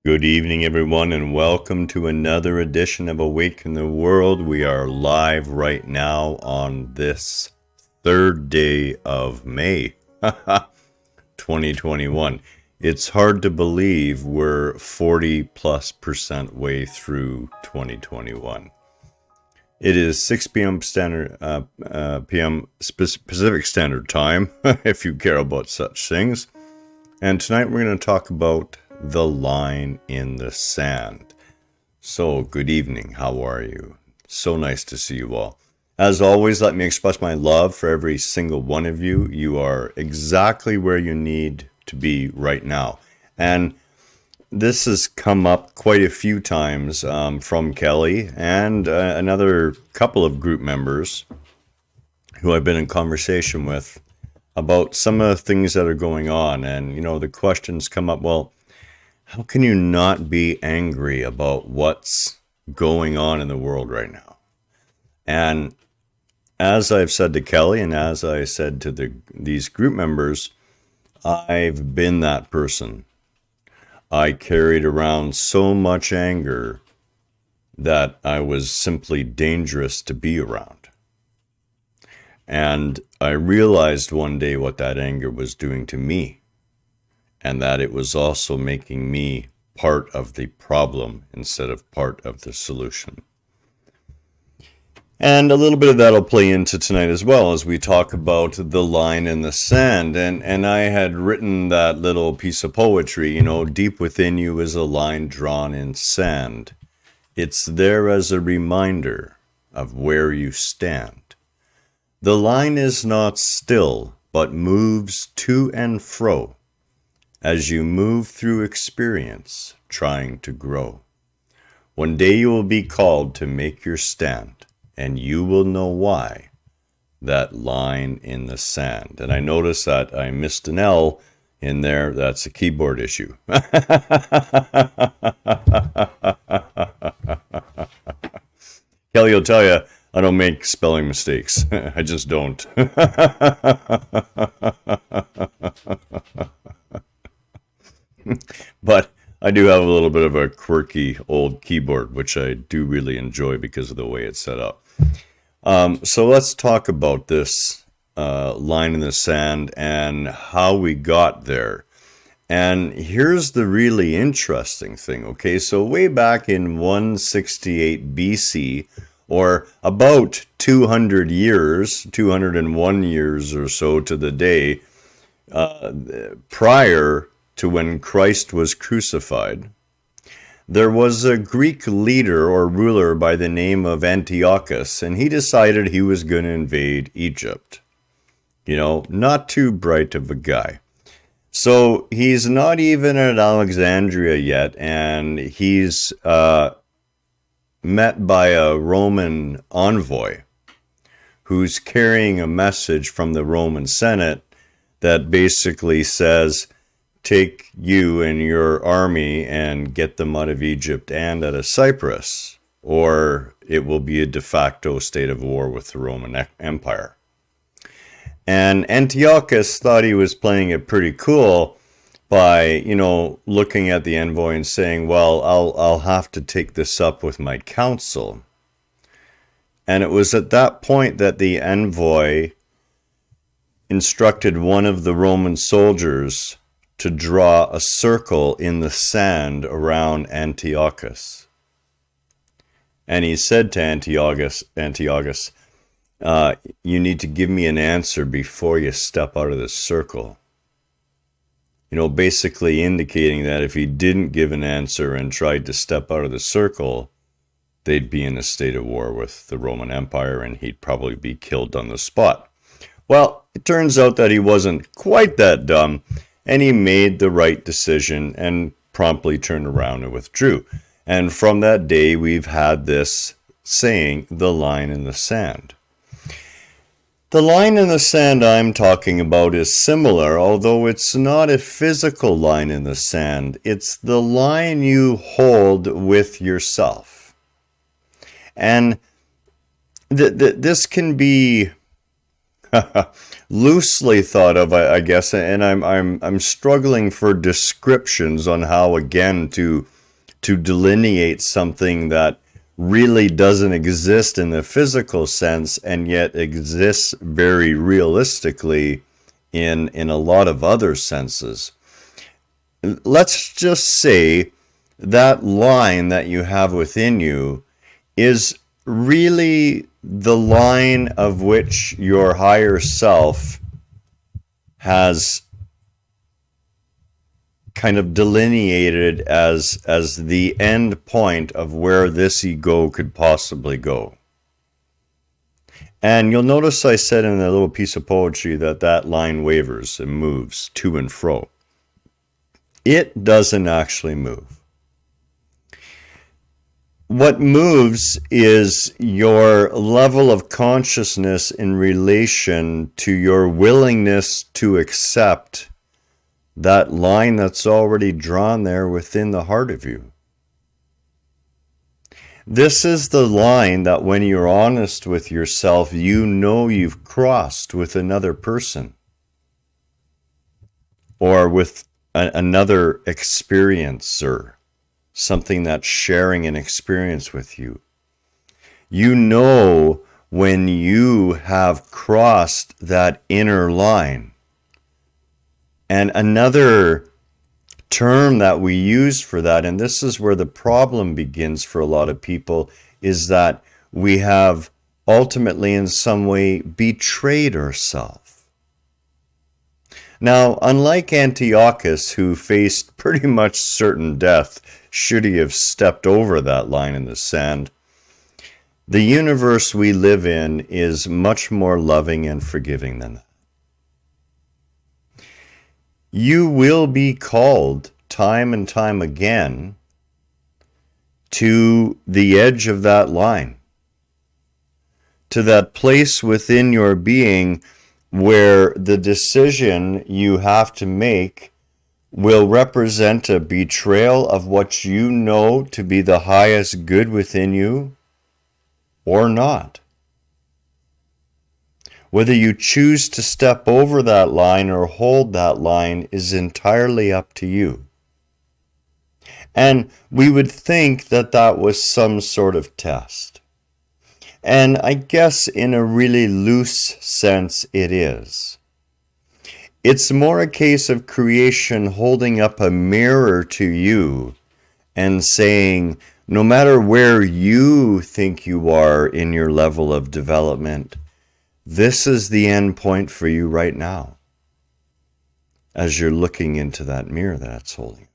Good evening, everyone, and welcome to another edition of Awaken the World. We are live right now on this third day of May, 2021. It's hard to believe we're 40+% way through 2021. It is 6 p.m. Pacific Standard Time, if you care about such things. And tonight we're going to talk about the line in the sand. So, good evening. How are you? So nice to see you all. As always, let me express my love for every single one of you. You are exactly where you need to be right now. And this has come up quite a few times from Kelly and another couple of group members who I've been in conversation with about some of the things that are going on. And, the questions come up, well, how can you not be angry about what's going on in the world right now? And as I've said to Kelly and as I said to these group members, I've been that person. I carried around so much anger that I was simply dangerous to be around. And I realized one day what that anger was doing to me, and that it was also making me part of the problem instead of part of the solution. And a little bit of that will play into tonight as well as we talk about the line in the sand. And I had written that little piece of poetry, deep within you is a line drawn in sand. It's there as a reminder of where you stand. The line is not still, but moves to and fro as you move through experience, trying to grow. One day you will be called to make your stand, and you will know why. That line in the sand. And I noticed that I missed an L in there. That's a keyboard issue. Kelly will tell you, I don't make spelling mistakes. I just don't. But I do have a little bit of a quirky old keyboard, which I do really enjoy because of the way it's set up. So let's talk about this line in the sand and how we got there. And here's the really interesting thing, okay? So way back in 168 BC, or about 200 years, 201 years or so to the day, prior to when Christ was crucified, there was a Greek leader or ruler by the name of Antiochus, and he decided he was going to invade Egypt. Not too bright of a guy. So he's not even at Alexandria yet, and he's met by a Roman envoy who's carrying a message from the Roman Senate that basically says, take you and your army and get them out of Egypt and out of Cyprus, or it will be a de facto state of war with the Roman Empire. And Antiochus thought he was playing it pretty cool by, looking at the envoy and saying, well, I'll have to take this up with my council. And it was at that point that the envoy instructed one of the Roman soldiers to draw a circle in the sand around Antiochus. And he said to Antiochus, you need to give me an answer before you step out of the circle. Basically indicating that if he didn't give an answer and tried to step out of the circle, they'd be in a state of war with the Roman Empire and he'd probably be killed on the spot. Well, it turns out that he wasn't quite that dumb, and he made the right decision and promptly turned around and withdrew. And from that day, we've had this saying, the line in the sand. The line in the sand I'm talking about is similar, although it's not a physical line in the sand. It's the line you hold with yourself. And this can be loosely thought of, I guess, and I'm struggling for descriptions on how, again, to to delineate something that really doesn't exist in the physical sense and yet exists very realistically in a lot of other senses. Let's just say that line that you have within you is really the line of which your higher self has kind of delineated as the end point of where this ego could possibly go. And you'll notice I said in a little piece of poetry that that line wavers and moves to and fro. It doesn't actually move. What moves is your level of consciousness in relation to your willingness to accept that line that's already drawn there within the heart of you. This is the line that when you're honest with yourself, you know you've crossed with another person or with another experiencer, something that's sharing an experience with you. You know when you have crossed that inner line. And another term that we use for that, and this is where the problem begins for a lot of people, is that we have ultimately in some way betrayed ourselves. Now, unlike Antiochus, who faced pretty much certain death should he have stepped over that line in the sand, the universe we live in is much more loving and forgiving than that. You will be called time and time again to the edge of that line, to that place within your being where the decision you have to make will represent a betrayal of what you know to be the highest good within you or not. Whether you choose to step over that line or hold that line is entirely up to you. And we would think that that was some sort of test. And I guess in a really loose sense it is. It's more a case of creation holding up a mirror to you and saying, no matter where you think you are in your level of development, this is the end point for you right now, as you're looking into that mirror that's holding.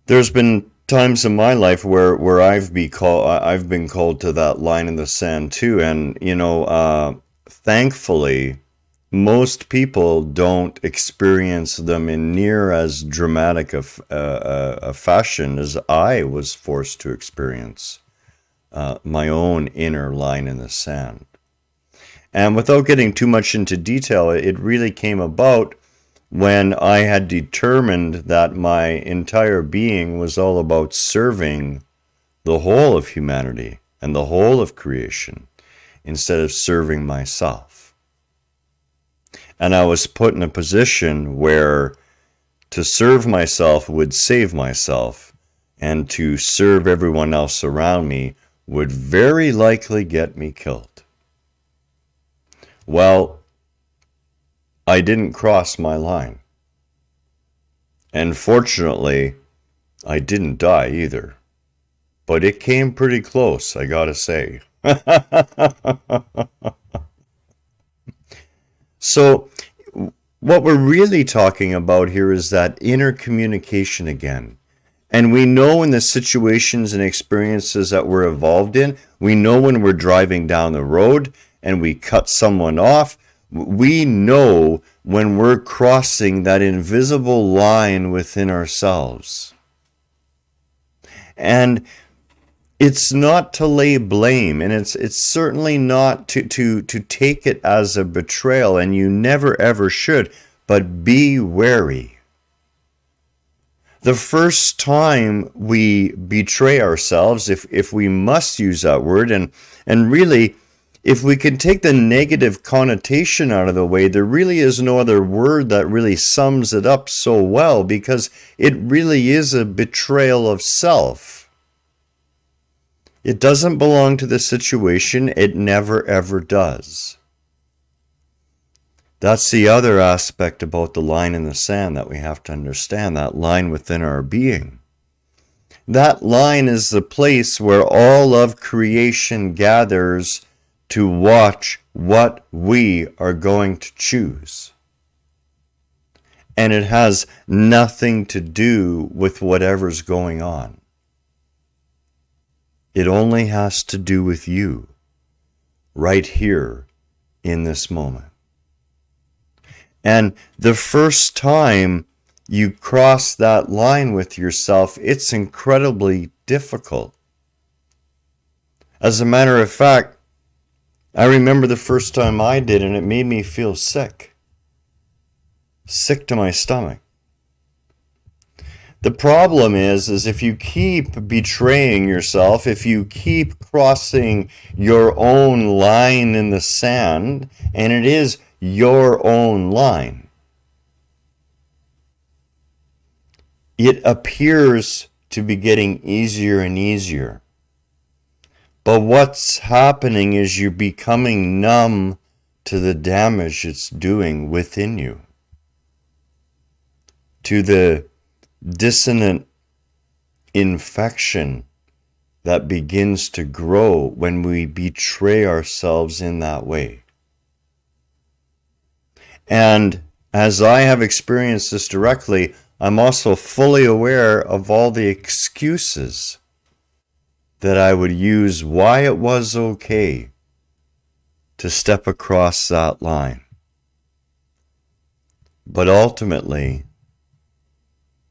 There's been times in my life where I've been called to that line in the sand too, and thankfully, most people don't experience them in near as dramatic a fashion as I was forced to experience. My own inner line in the sand. And without getting too much into detail, it really came about when I had determined that my entire being was all about serving the whole of humanity and the whole of creation instead of serving myself. And I was put in a position where to serve myself would save myself, and to serve everyone else around me would very likely get me killed. Well, I didn't cross my line. And fortunately, I didn't die either. But it came pretty close, I gotta say. So, what we're really talking about here is that inner communication again. And we know in the situations and experiences that we're involved in, we know when we're driving down the road and we cut someone off, we know when we're crossing that invisible line within ourselves. And it's not to lay blame, and it's certainly not to take it as a betrayal, and you never ever should, but be wary. The first time we betray ourselves, if we must use that word, and really if we can take the negative connotation out of the way, there really is no other word that really sums it up so well, because it really is a betrayal of self. It doesn't belong to the situation. It never, ever does. That's the other aspect about the line in the sand that we have to understand, that line within our being. That line is the place where all of creation gathers to watch what we are going to choose. And it has nothing to do with whatever's going on. It only has to do with you, right here in this moment. And the first time you cross that line with yourself, it's incredibly difficult. As a matter of fact, I remember the first time I did, and it made me feel sick. Sick to my stomach. The problem is if you keep betraying yourself, if you keep crossing your own line in the sand, and it is your own line, it appears to be getting easier and easier. But what's happening is you're becoming numb to the damage it's doing within you, to the dissonant infection that begins to grow when we betray ourselves in that way. And as I have experienced this directly, I'm also fully aware of all the excuses that I would use why it was okay to step across that line. But ultimately,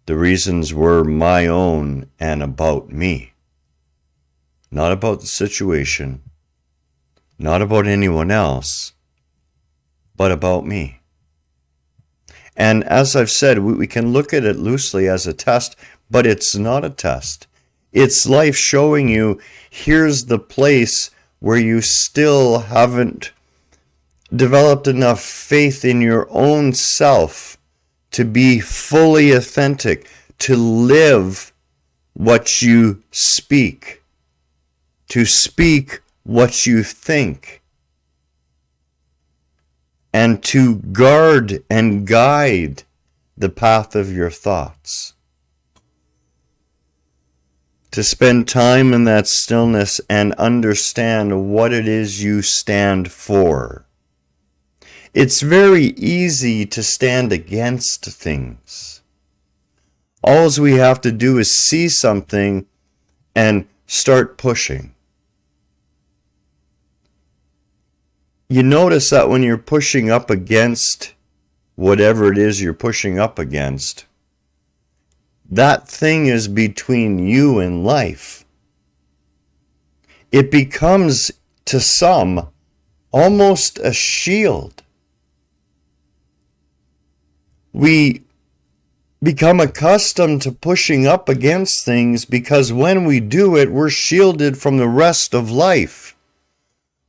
the reasons were my own and about me. Not about the situation, not about anyone else, but about me. And as I've said, we can look at it loosely as a test, but it's not a test. It's life showing you, here's the place where you still haven't developed enough faith in your own self to be fully authentic, to live what you speak, to speak what you think, and to guard and guide the path of your thoughts. To spend time in that stillness and understand what it is you stand for. It's very easy to stand against things. All we have to do is see something and start pushing. You notice that when you're pushing up against whatever it is you're pushing up against, that thing is between you and life. It becomes, to some, almost a shield. We become accustomed to pushing up against things because when we do it, we're shielded from the rest of life.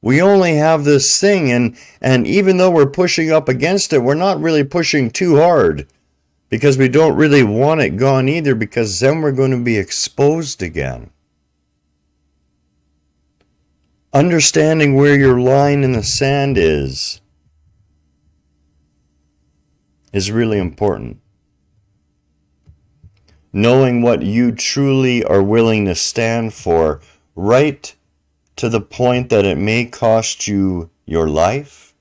We only have this thing, and even though we're pushing up against it, we're not really pushing too hard because we don't really want it gone either, because then we're going to be exposed again. Understanding where your line in the sand is really important. Knowing what you truly are willing to stand for, right to the point that it may cost you your life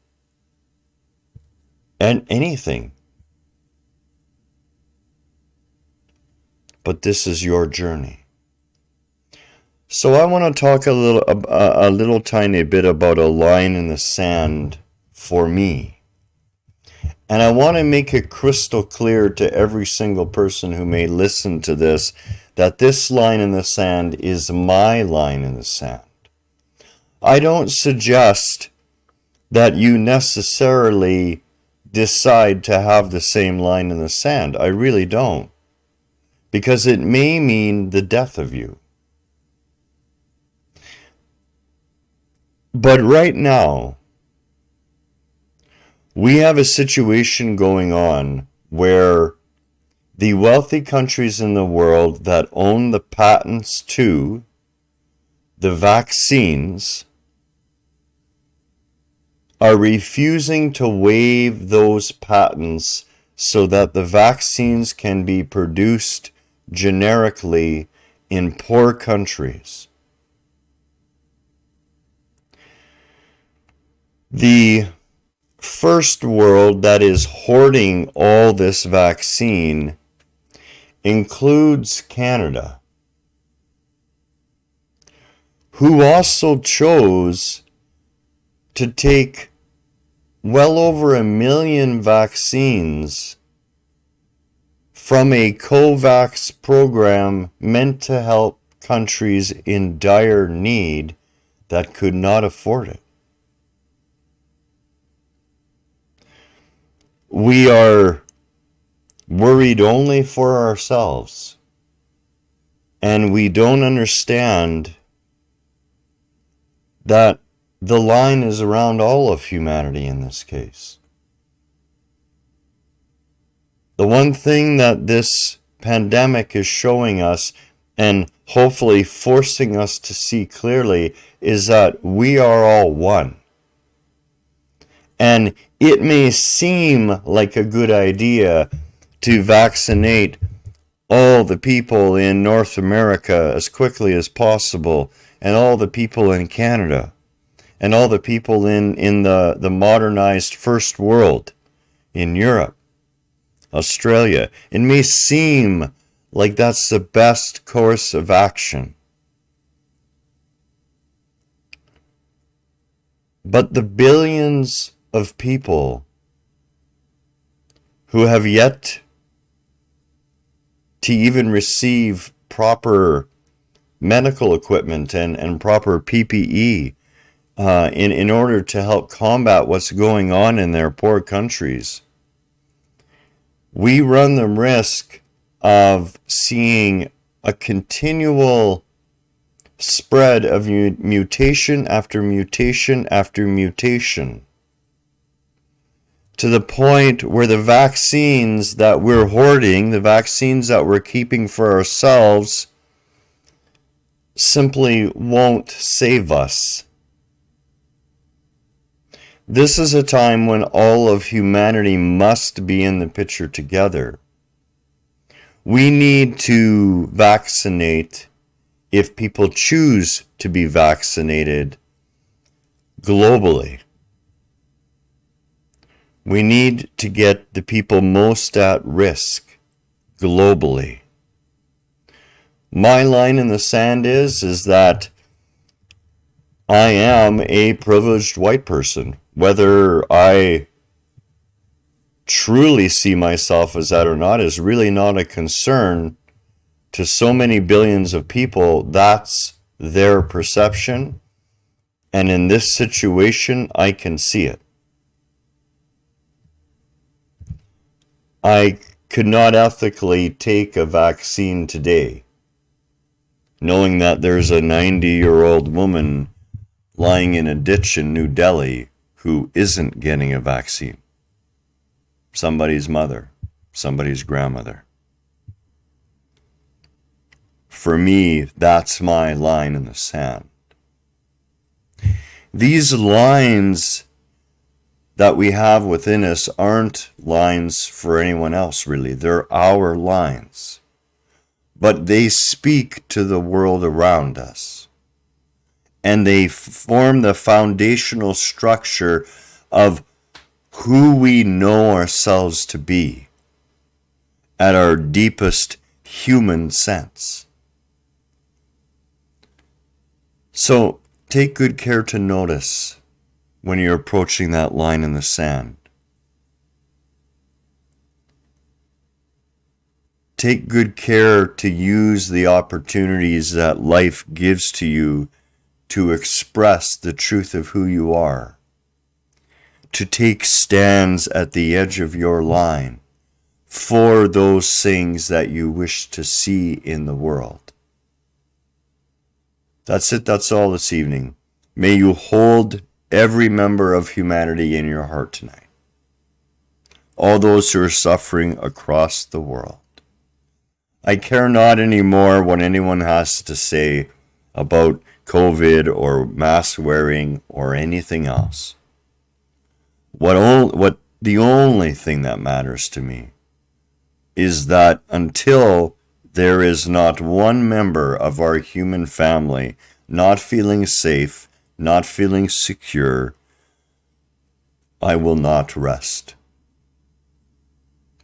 and anything. But this is your journey. So I want to talk a little tiny bit about a line in the sand for me. And I want to make it crystal clear to every single person who may listen to this that this line in the sand is my line in the sand. I don't suggest that you necessarily decide to have the same line in the sand. I really don't. Because it may mean the death of you. But right now, we have a situation going on where the wealthy countries in the world that own the patents to the vaccines are refusing to waive those patents so that the vaccines can be produced generically in poor countries. The first world that is hoarding all this vaccine includes Canada, who also chose to take well over 1 million vaccines from a COVAX program meant to help countries in dire need that could not afford it. We are worried only for ourselves, and we don't understand that the line is around all of humanity in this case. The one thing that this pandemic is showing us, and hopefully forcing us to see clearly, is that we are all one. And it may seem like a good idea to vaccinate all the people in North America as quickly as possible, and all the people in Canada, and all the people in the modernized first world, in Europe, Australia. It may seem like that's the best course of action. But the billions of people who have yet to even receive proper medical equipment and proper PPE in order to help combat what's going on in their poor countries, we run the risk of seeing a continual spread of mutation after mutation after mutation, to the point where the vaccines that we're hoarding, the vaccines that we're keeping for ourselves, simply won't save us. This is a time when all of humanity must be in the picture together. We need to vaccinate, if people choose to be vaccinated, globally. We need to get the people most at risk globally. My line in the sand is that I am a privileged white person. Whether I truly see myself as that or not is really not a concern. To so many billions of people, that's their perception. And in this situation, I can see it. I could not ethically take a vaccine today, knowing that there's a 90-year-old woman lying in a ditch in New Delhi who isn't getting a vaccine. Somebody's mother, somebody's grandmother. For me, that's my line in the sand. These lines that we have within us aren't lines for anyone else, really. They're our lines. But they speak to the world around us. And they form the foundational structure of who we know ourselves to be at our deepest human sense. So take good care to notice when you're approaching that line in the sand. Take good care to use the opportunities that life gives to you to express the truth of who you are, to take stands at the edge of your line for those things that you wish to see in the world. That's it. That's all this evening. May you hold every member of humanity in your heart tonight. All those who are suffering across the world. I care not anymore what anyone has to say about COVID or mask wearing or anything else. What the only thing that matters to me is that until there is not one member of our human family not feeling safe, not feeling secure, I will not rest.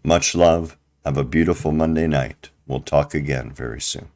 Much love. Have a beautiful Monday night. We'll talk again very soon.